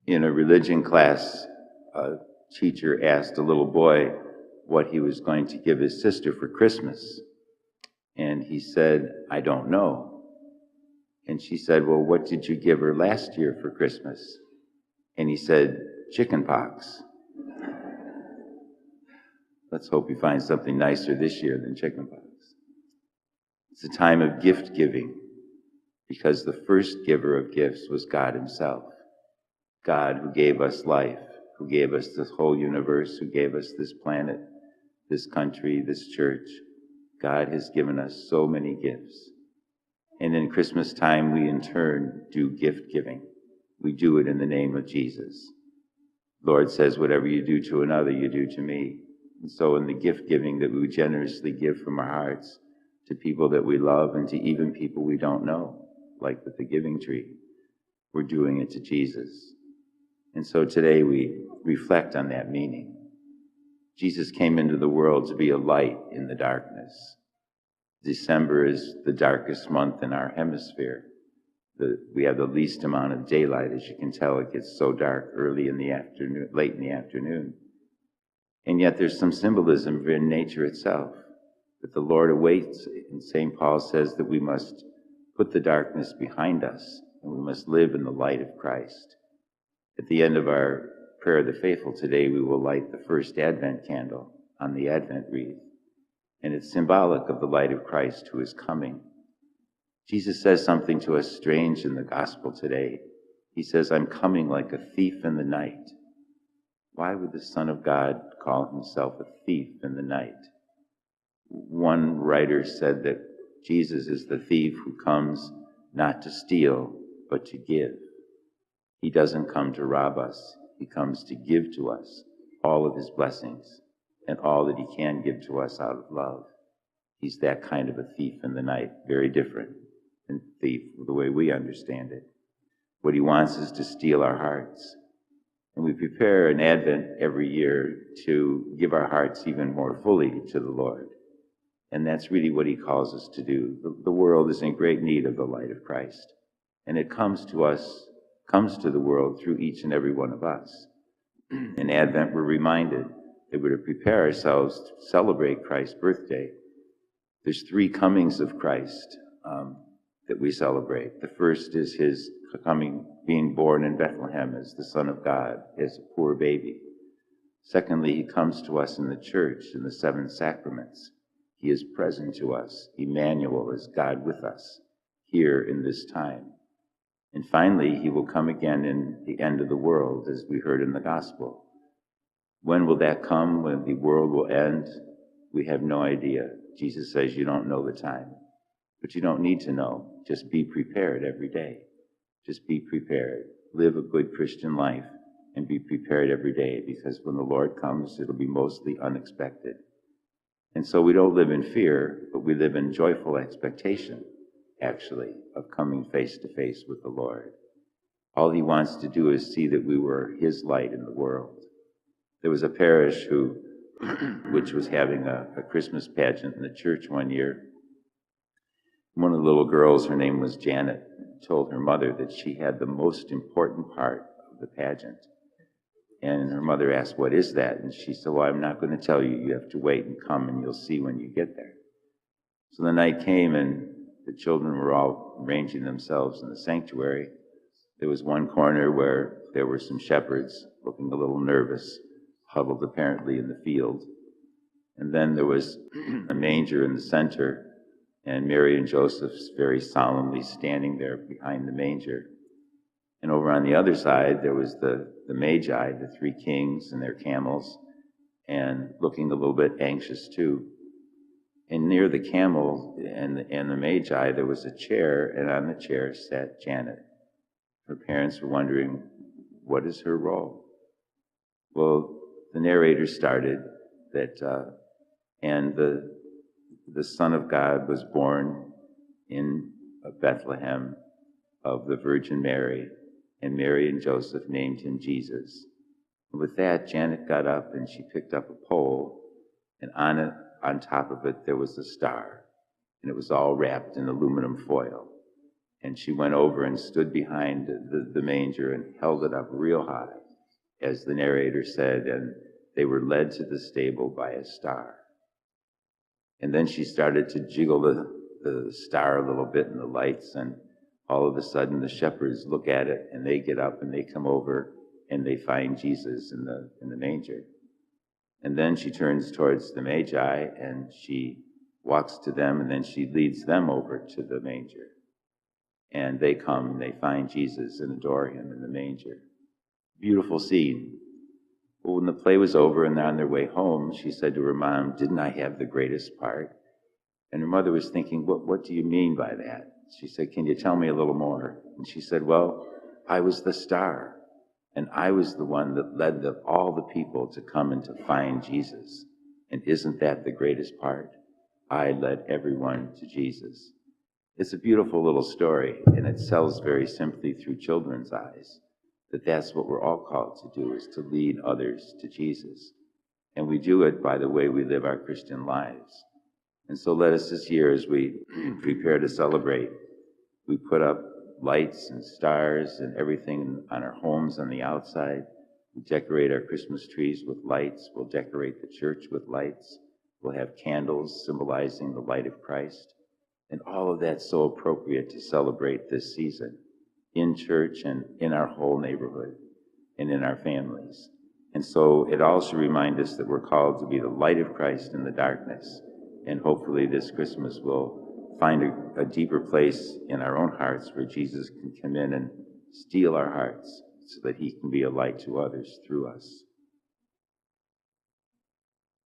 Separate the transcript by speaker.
Speaker 1: In a religion class, a teacher asked a little boy what he was going to give his sister for Christmas. And he said, "I don't know." And she said, "Well, what did you give her last year for Christmas?" And he said, "Chicken pox." Let's hope he finds something nicer this year than chicken pox. It's a time of gift giving, because the first giver of gifts was God himself. God who gave us life, who gave us this whole universe, who gave us this planet, this country, this church. God has given us so many gifts. And in Christmas time, we in turn do gift giving. We do it in the name of Jesus. The Lord says, whatever you do to another, you do to me. And so in the gift giving that we generously give from our hearts to people that we love and to even people we don't know, like with the giving tree, we're doing it to Jesus. And so today we reflect on that meaning. Jesus came into the world to be a light in the darkness. December is the darkest month in our hemisphere. We have the least amount of daylight. As you can tell, it gets so dark early in the afternoon, late in the afternoon. And yet there's some symbolism in nature itself, that the Lord awaits. And St. Paul says that we must put the darkness behind us, and we must live in the light of Christ. At the end of our prayer of the faithful today, we will light the first Advent candle on the Advent wreath. And it's symbolic of the light of Christ who is coming. Jesus says something to us strange in the gospel today. He says, "I'm coming like a thief in the night." Why would the Son of God call himself a thief in the night? One writer said that Jesus is the thief who comes not to steal, but to give. He doesn't come to rob us. He comes to give to us all of his blessings and all that he can give to us out of love. He's that kind of a thief in the night, very different than thief the way we understand it. What he wants is to steal our hearts. And we prepare an Advent every year to give our hearts even more fully to the Lord. And that's really what he calls us to do. The world is in great need of the light of Christ. And it comes to the world through each and every one of us. In Advent, we're reminded that we're to prepare ourselves to celebrate Christ's birthday. There's three comings of Christ that we celebrate. The first is his coming, being born in Bethlehem as the Son of God, as a poor baby. Secondly, he comes to us in the church, in the seven sacraments. He is present to us. Emmanuel is God with us here in this time. And finally, he will come again in the end of the world, as we heard in the gospel. When will that come? When the world will end? We have no idea. Jesus says you don't know the time. But you don't need to know. Just be prepared every day. Just be prepared. Live a good Christian life and be prepared every day, because when the Lord comes, it'll be mostly unexpected. And so we don't live in fear, but we live in joyful expectation, actually, of coming face to face with the Lord. All he wants to do is see that we were his light in the world. There was a parish which was having a Christmas pageant in the church one year. One of the little girls, her name was Janet, told her mother that she had the most important part of the pageant. And her mother asked, "What is that?" And she said, "Well, I'm not going to tell you. You have to wait and come, and you'll see when you get there." So the night came, and the children were all arranging themselves in the sanctuary. There was one corner where there were some shepherds looking a little nervous, huddled apparently in the field. And then there was a manger in the center, and Mary and Joseph very solemnly standing there behind the manger. And over on the other side, there was the Magi, the three kings and their camels, and looking a little bit anxious too. And near the camel and the Magi, there was a chair, and on the chair sat Janet. Her parents were wondering, what is her role? Well, the narrator started that, and the Son of God was born in Bethlehem of the Virgin Mary, and Mary and Joseph named him Jesus. And with that, Janet got up and she picked up a pole, and on top of it there was a star, and it was all wrapped in aluminum foil. And she went over and stood behind the manger and held it up real high, as the narrator said, and they were led to the stable by a star. And then she started to jiggle the star a little bit in the lights, and all of a sudden the shepherds look at it and they get up and they come over and they find Jesus in the manger. And then she turns towards the Magi and she walks to them, and then she leads them over to the manger. And they come and they find Jesus and adore him in the manger. Beautiful scene. Well, when the play was over and they're on their way home, she said to her mom, "Didn't I have the greatest part?" And her mother was thinking, what do you mean by that? She said, "Can you tell me a little more?" And she said, "Well, I was the star, and I was the one that led all the people to come and to find Jesus. And isn't that the greatest part? I led everyone to Jesus." It's a beautiful little story, and it tells very simply through children's eyes that that's what we're all called to do, is to lead others to Jesus. And we do it by the way we live our Christian lives. And so let us this year, as we prepare to celebrate, we put up lights and stars and everything on our homes on the outside. We decorate our Christmas trees with lights. We'll decorate the church with lights. We'll have candles symbolizing the light of Christ. And all of that's so appropriate to celebrate this season in church and in our whole neighborhood and in our families. And so it also reminds us that we're called to be the light of Christ in the darkness. And hopefully this Christmas we'll find a deeper place in our own hearts where Jesus can come in and steal our hearts so that he can be a light to others through us.